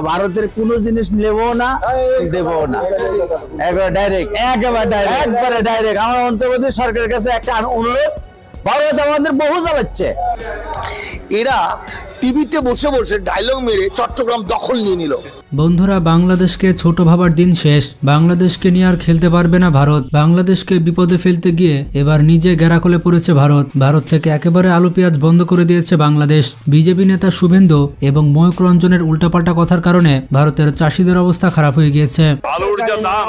ভারতের কোনো জিনিস নেবো না, দেবো না, একবারে ডাইরেক্ট। আমার অন্তর্বর্তী সরকারের কাছে একটা অনুরোধ, ভারত আমাদের বহু চালাচ্ছে। এরা টিভিতে বসে বসে ডায়লগ মেরে চট্টগ্রাম দখল নিয়ে নিল। বন্ধুরা, বাংলাদেশকে ছোট ভাবার দিন শেষ। বাংলাদেশকে নিয়ে আর খেলতে পারবে না ভারত। বাংলাদেশকে বিপদে ফেলতে গিয়ে এবার নিজে গেরাকলে পড়েছে ভারত। ভারত থেকে একেবারে আলু পেঁয়াজ বন্ধ করে দিয়েছে বাংলাদেশ। বিজেপি নেতা শুভেন্দু এবং ময়ূক রঞ্জনের উল্টাপাল্টা কথার কারণে ভারতের চাষিদের অবস্থা খারাপ হয়ে গিয়েছে। আলুর যে দাম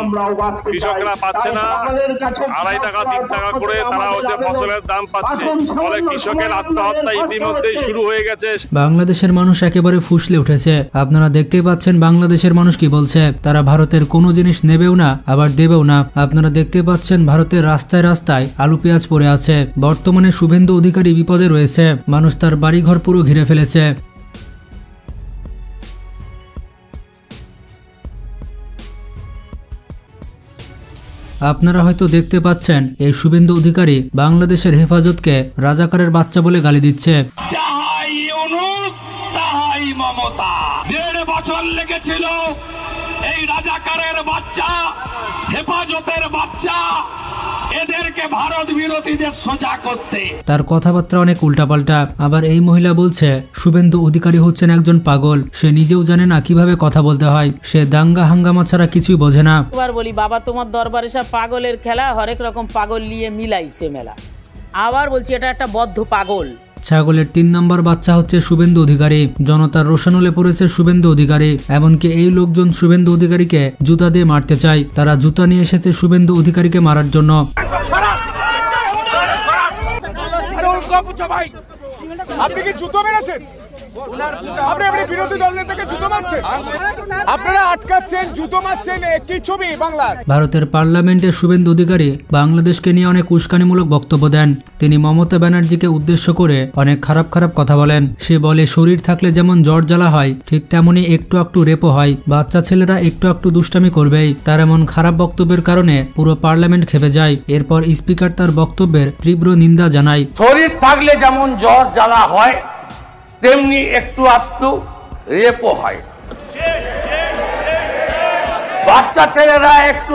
কৃষকরা পাচ্ছে না, 2.5 টাকা 3 টাকা করে তারা হচ্ছে ফসলের দাম পাচ্ছে, ফলে কৃষকের আত্মহত্যা ইতিমধ্যেই শুরু হয়ে গেছে। বাংলাদেশের মানুষ একেবারে ফুসলে উঠেছে। আপনারা দেখতেই পাচ্ছেন বাংলাদেশের মানুষ কি বলছে। তারা ভারতের কোনো জিনিস নেবেও না, আবার দেবেও না। আপনারা দেখতে পাচ্ছেন ভারতের রাস্তায় রাস্তায় আলু পেঁয়াজ পড়ে আছে। বর্তমানে শুভেন্দু অধিকারী বিপদে রয়েছে। মানুষ তার বাড়িঘর পুরো ঘিরে ফেলেছে। আপনারা হয়তো দেখতে পাচ্ছেন এই শুভেন্দু অধিকারী বাংলাদেশের হেফাজতকে রাজাকারের বাচ্চা বলে গালি দিচ্ছে। 1.5 বছর লেগেছিল এই রাজাকারের বাচ্চা, হেফাজতের বাচ্চা এদেরকে ভারত বিরোধীদের সোজা করতে। তার কথাবার্তা অনেক উল্টাপাল্টা। আবার এই মহিলা বলছে শুভেন্দু অধিকারী হচ্ছেন একজন পাগল। সে নিজেও জানে না কিভাবে কথা বলতে হয়। সে দাঙ্গা হাঙ্গামা ছাড়া কিছুই বোঝে না। আবার বলি, বাবা তোমার দরবারে সব পাগলের খেলা, হরেক রকম পাগল নিয়ে মিলাইছে মেলা। আবার বলছি এটা একটা বদ্ধ পাগল। ছাগলের 3 নম্বর বাচ্চা হচ্ছে শুভেন্দু অধিকারী। জনতার রোশানলে পড়েছে শুভেন্দু অধিকারী। এমনকি এই লোকজন শুভেন্দু অধিকারীকে জুতা দিয়ে মারতে চায়। তারা জুতা নিয়ে এসেছে শুভেন্দু অধিকারীকে মারার জন্য। আপনি কি জুতো মেরেছেন? আপনি বিরোধী দল নেতাকে জুতো মারছেন, আপনারা আটকাচ্ছেন, জুতো মারছেন। কি ছবি বাংলার? ভারতের পার্লামেন্টে শুভেন্দু অধিকারী বাংলাদেশকে নিয়ে অনেক উস্কানিমূলক বক্তব্য দেন। তিনি মমতা ব্যানার্জিকে উদ্দেশ্য করে অনেক খারাপ খারাপ কথা বলেন। সে বলে শরীর থাকলে যেমন জ্বর জ্বালা হয়, ঠিক তেমনি একটু একটু রেপো হয়। বাচ্চা ছেলেরা একটু একটু দুষ্টামি করবেই। তার এমন খারাপ বক্তব্যের কারণে পুরো পার্লামেন্ট খেপে যায়। এরপর স্পিকার তার বক্তব্যের তীব্র নিন্দা জানায়। শরীর থাকলে যেমন জ্বর জ্বালা হয়, তেমনি একটু একটু রেপো হয়। বাচ্চা ছেলেরা একটু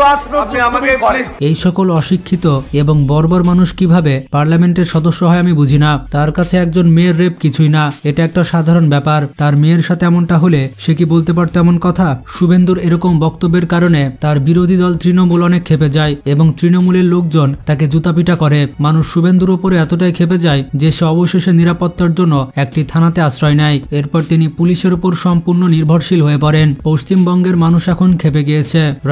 এই সকল অশিক্ষিত এবং বর্বর মানুষ কিভাবে পার্লামেন্টের সদস্য হয় আমি বুঝি না। তার কাছে একজন মেয়ের রেপ কিছুই না, এটা একটা সাধারণ ব্যাপার। তার মেয়ের সাথে এমনটা হলে সে কি বলতে পারতো এমন কথা? শুভেন্দুর এরকম বক্তব্যের কারণে তার বিরোধী দল তৃণমূল অনেক খেপে যায় এবং তৃণমূলের লোকজন তাকে জুতাপিটা করে। মানুষ শুভেন্দুর উপরে এতটাই খেপে যায় যে সে অবশেষে নিরাপত্তার জন্য একটি থানাতে আশ্রয় নেয়। এরপর তিনি পুলিশের উপর সম্পূর্ণ নির্ভরশীল হয়ে পড়েন। পশ্চিমবঙ্গের মানুষ এখন খেপে গিয়েছে।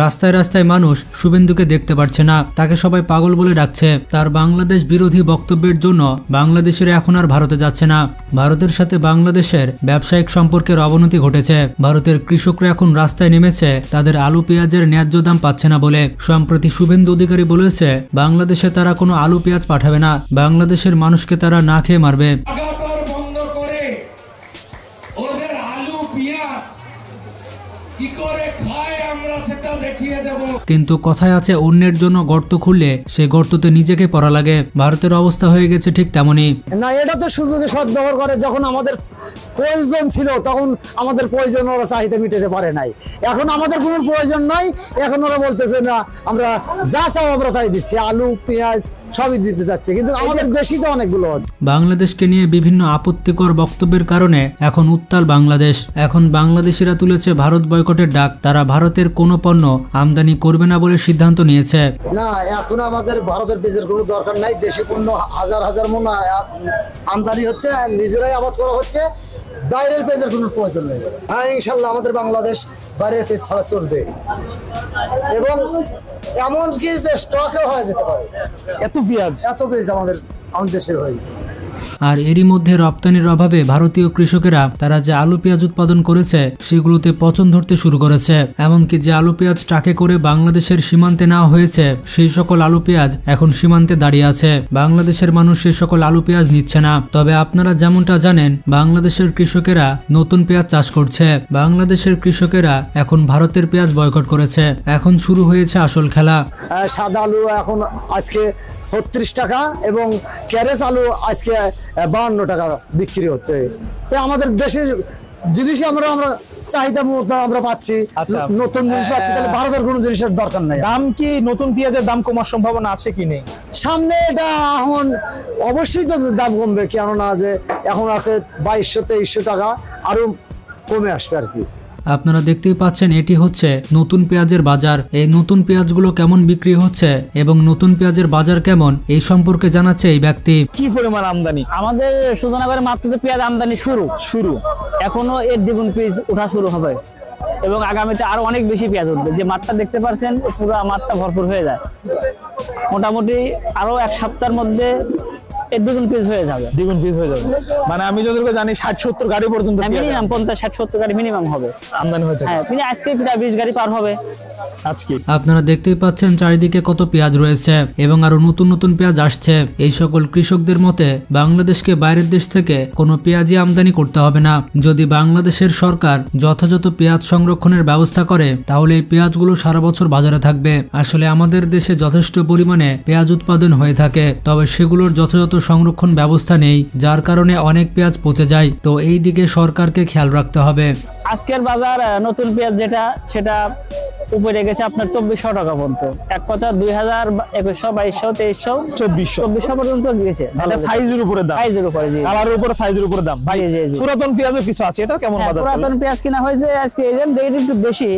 রাস্তায় রাস্তায় মানুষ শুভেন্দুকে দেখতে পারছে না, তাকে সবাই পাগল বলে ডাকছে। তার বাংলাদেশ বিরোধী বক্তব্যের জন্য বাংলাদেশের এখন আর ভারতে যাচ্ছে না। ভারতের সাথে বাংলাদেশের ব্যবসায়িক সম্পর্কের অবনতি ঘটেছে। ভারতের কৃষকরা এখন রাস্তায় নেমেছে তাদের আলু পেঁয়াজের ন্যায্য দাম পাচ্ছে না বলে। সম্প্রতি শুভেন্দু অধিকারী বলেছে বাংলাদেশে তারা কোনো আলু পেঁয়াজ পাঠাবে না, বাংলাদেশের মানুষকে তারা না খেয়ে মারবে। কিন্তু কথায় আছে অন্যের জন্য গর্ত খুললে সে গর্ততে নিজেকে পড়া লাগে। ভারতের অবস্থা হয়ে গেছে ঠিক তেমনি। না, এটা তো সুযোগে সদ্ব্যবহার করে। যখন আমাদের প্রয়োজন ছিল তখন আমাদের প্রয়োজন ওরা চাহিদা মিটাতে পারে নাই। এখন আমাদের কোনো প্রয়োজন নাই, এখন ওরা বলতেছে না আমরা যা চাও আমরা তাই দিচ্ছি, আলু পেঁয়াজ সবই দিতে যাচ্ছে, কিন্তু আমাদের বেশি তো অনেকগুলো। বাংলাদেশকে নিয়ে বিভিন্ন আপত্তিকর বক্তব্যের কারণে এখন উত্তাল বাংলাদেশ। এখন বাংলাদেশিরা তুলেছে ভারত বয়কটের ডাক। তারা ভারতের কোনো পণ্য আমদানি করবে না বলে সিদ্ধান্ত নিয়েছে। না, এখন আমাদের ভারতের বীজের কোনো দরকার নাই। দেশি পণ্য হাজার হাজার মন আমদানি হচ্ছে, নিজেরাই আবাদ করা হচ্ছে, বাইরের পেঁয়াজের কোনো প্রয়োজন নেই। হ্যাঁ, ইনশাল্লাহ আমাদের বাংলাদেশ বাইরের পেঁয়াজ ছাড়া চলবে এবং এমনকি স্টকেও হয়ে যেতে পারে। এত পেঁয়াজ আমাদের দেশের হয়ে গেছে। আর এরই মধ্যে রপ্তানির অভাবে ভারতীয় কৃষকেরা তারা যে আলু পেঁয়াজ উৎপাদন করেছে সেগুলোতে পচন ধরতে শুরু করেছে। এমনকি যে আলু পেঁয়াজ ট্রাকে করে বাংলাদেশের সীমান্তে নেওয়া হয়েছে সেই সকল আলু পেঁয়াজ এখন সীমান্তে দাঁড়িয়ে আছে। বাংলাদেশের মানুষ সেই সকল আলু পেঁয়াজ নিচ্ছে না। তবে আপনারা যেমনটা জানেন বাংলাদেশের কৃষকেরা নতুন পেঁয়াজ চাষ করছে। বাংলাদেশের কৃষকেরা এখন ভারতের পেঁয়াজ বয়কট করেছে। এখন শুরু হয়েছে আসল খেলা। সাদা আলু এখন আজকে 36 টাকা এবং ক্যারেজ আলু আজকে 52 টাকা বিক্রি হচ্ছে। আমাদের দেশের জিনিসই আমরা চাহিদা মতো আমরা পাচ্ছি, আচ্ছা। নতুন জিনিস পাচ্ছি, তাহলে ভারতের কোনো জিনিসের দরকার নাই। দাম কি নতুন পেঁয়াজের দাম কমার সম্ভাবনা আছে কি নেই? সামনে এটা এখন অবশ্যই তো দাম কমবে, কেননা যে এখন আছে 2200-2300 টাকা, আরো কমে আসবে আর কি। আপনারা দেখতেই পাচ্ছেন এটি হচ্ছে নতুন পেঁয়াজের বাজার। এই নতুন পেঁয়াজগুলো কেমন বিক্রি হচ্ছে এবং নতুন পেঁয়াজের বাজার কেমন এই সম্পর্কে জানাচ্ছে এই ব্যক্তি। কি পরিমাণ আমদানি? আমাদের সুজানগরে মাত্র তো পেঁয়াজ আমদানি শুরু এখনো এর দ্বিগুণ পেঁয়াজ ওঠা শুরু হবে এবং আগামীতে আরো অনেক বেশি পেঁয়াজ উঠবে। যে মাত্রা দেখতে পাচ্ছেন পুরো মাত্রা ভরপুর হয়ে যায়, মোটামুটি আরো এক সপ্তাহের মধ্যে এর দ্বিগুণ পেঁয়াজ হয়ে যাবে। দ্বিগুণ পিস হয়ে যাবে মানে আমি যতটুকু জানি 60-70 গাড়ি পর্যন্ত মিনিমাম 50-60-70 গাড়ি মিনিমাম হবে আমদানি হয়ে থাকে। হ্যাঁ, আজকে প্রায় 20 গাড়ি পার হবে আজকে। আপনারা দেখতেই পাচ্ছেন চারিদিকে কত পেঁয়াজ রয়েছে এবং আরো নতুন নতুন পেঁয়াজ আসছে। এই সকল কৃষকদের মতে বাংলাদেশকে বাইরের দেশ থেকে কোনো পেঁয়াজই আমদানি করতে হবে না। যদি বাংলাদেশের সরকার যথাযথ পেঁয়াজ সংরক্ষণের ব্যবস্থা করে তাহলে এই পেঁয়াজগুলো সারা বছর বাজারে থাকবে। আসলে আমাদের দেশে যথেষ্ট পরিমাণে পেঁয়াজ উৎপাদন হয়ে থাকে, তবে সেগুলোর যথাযথ সংরক্ষণ ব্যবস্থা নেই, যার কারণে অনেক পেঁয়াজ পচে যায়। তো এই দিকে সরকারকে খেয়াল রাখতে হবে। আজকের বাজার নতুন পেঁয়াজ যেটা সেটা উপরে গেছে আপনার 2400 টাকা পর্যন্ত, এক কথা 2000, 2100, 2200, 2300, 2400 পর্যন্ত গেছে। সাইজের উপরে দাম, সাইজের উপরে, জি, কালারের উপরে সাইজের উপরে দাম। ভাই পুরাতন পেঁয়াজের কিছু আছে, এটা কেমন বাজার? পুরাতন পেঁয়াজ কিনা হয়েছে আজকে এই রেট একটু বেশি,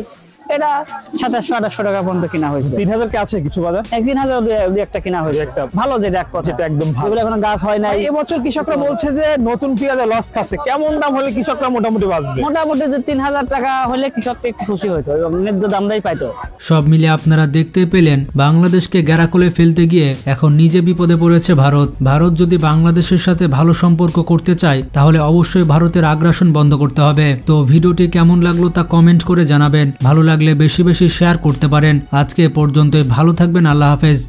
এটা 2700-2800 টাকা পর্যন্ত কিনা হয়েছে। 3000 কে আছে কিছু বাজার? 3000 দুই একটা কিনা হয়েছে, একটা ভালো যেটা এক কথা, যেটা একদম ভালো, এগুলো এখন গাছ হয় নাই। এবছর কৃষকরা বলছে যে নতুন পেঁয়াজে লস খাচ্ছে, কেমন দাম হলে কৃষকরা মোটামুটি বাঁচবে? মোটামুটি 3000 টাকা হলে কৃষক একটু খুশি হইতো এবং ন্যায্য দামটাই পাইতো। সব মিলে আপনারা দেখতে পেলেন বাংলাদেশকে গ্যারাকলে ফেলতে গিয়ে এখন নিজে বিপদে পড়েছে ভারত। ভারত যদি বাংলাদেশের সাথে ভালো সম্পর্ক করতে চায় তাহলে অবশ্যই ভারতের আগ্রাসন বন্ধ করতে হবে। তো ভিডিওটি কেমন লাগলো তা কমেন্ট করে জানাবেন, ভালো লাগলে বেশি বেশি শেয়ার করতে পারেন। আজকে পর্যন্তই, ভালো থাকবেন, আল্লাহ হাফেজ।